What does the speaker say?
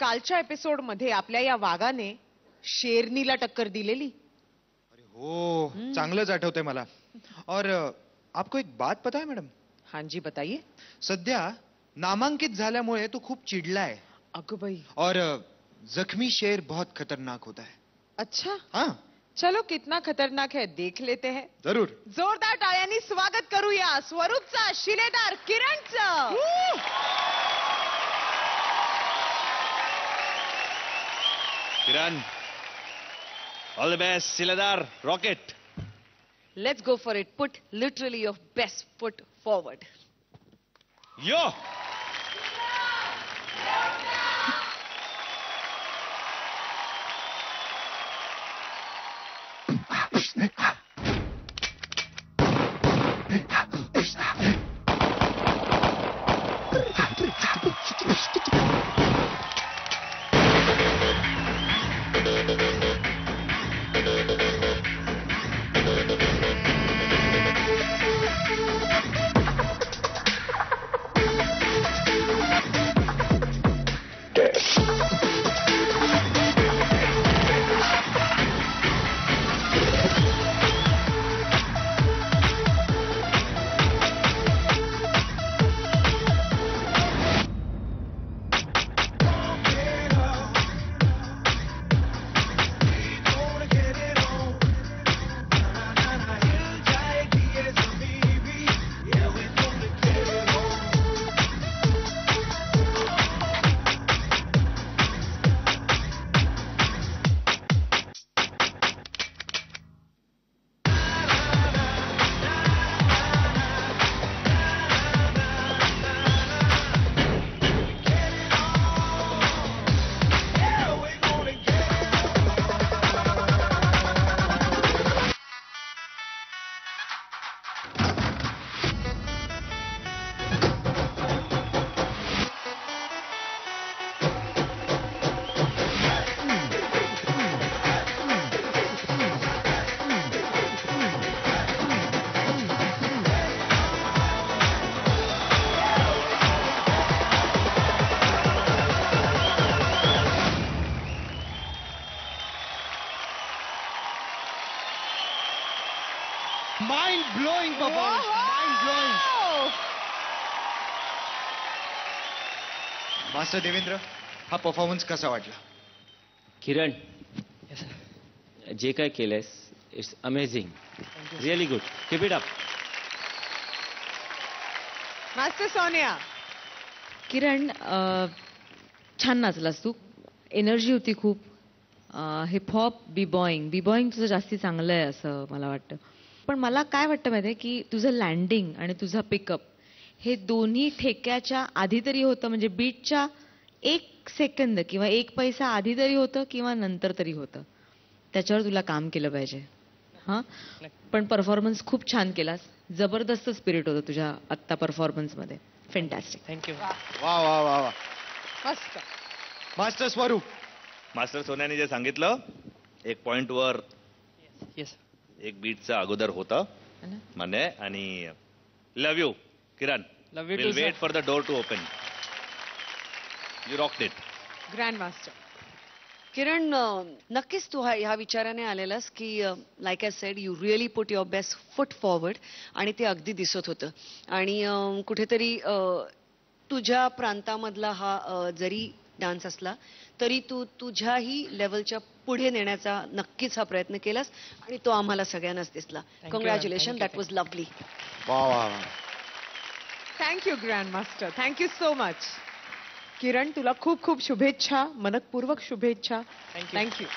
कालच्या एपिसोड मध्ये आपल्या या वाघाने शेरनीला टक्कर दिलेली. अरे हो, चांगलंच आठवतंय मला. और आपको एक बात पता है मैडम? हाँ जी बताइए. सध्या नामांकित झाल्यामुळे तो खूप चिडलाय. अगं बाई. और जख्मी शेर बहुत खतरनाक होता है. अच्छा, हाँ चलो कितना खतरनाक है देख लेते हैं. जरूर. जोरदार टाळ्यांनी स्वागत करूया स्वरूपचा शिलेदार किरणचं. Kiran, all the best. शिलेदार rocket. Let's go for it. Put literally your best foot forward. Yo. Mind blowing performance. Mind blowing. Master Devendra, हा परफॉर्मन्स कसा वाटला? किरण, जे काय केलंयस it's amazing. Really good. Keep it up. Master Sonia. Kiran, छान नाचलास तू. एनर्जी होती खूप. हिपहॉप बॉईंग तुझं जास्ती चांगलं आहे असं मला वाटतं. पण मला काय वाटतं माहिती आहे की तुझं लँडिंग आणि तुझा पिकअप हे दोन्ही ठेक्याच्या आधी तरी होतं, म्हणजे बीटच्या 1 सेकंद किंवा 1 पैसा आधी तरी होतं किंवा नंतर तरी होतं. त्याच्यावर तुला काम केलं पाहिजे. हां, पण परफॉर्मन्स खूप छान केलास. जबरदस्त स्पिरिट होतं तुझ्या आत्ता परफॉर्मन्समध्ये. फॅन्टॅस्टिक. थँक्यू. वा वा वा वा. मस्त. मास्टर स्वरूप. मास्टर सोन्याने जे सांगितलं, एक पॉइंट वर एक बीटचा अगोदर होतं म्हणे. आणि love you Kiran. Will wait for the door to open. You rocked it. Grand master. Kiran, नक्कीच तू ह्या विचाराने आलेलास की like I said you really put your best foot forward. आणि ते अगदी दिसत होतं. आणि कुठेतरी तुझ्या प्रांतामधला हा जरी डान्स असला तरी तू तुझ्याही लेवलच्या पुढे नेण्याचा नक्कीच हा प्रयत्न केलास आणि तो आम्हाला सगळ्यांनाच दिसला. कॉंग्रॅच्युलेशन. That was lovely. वा वा वा. Thank you grand master. Thank you so much. Kiran, तुला खूप खूप शुभेच्छा, मनपूर्वक शुभेच्छा. थँक्यू.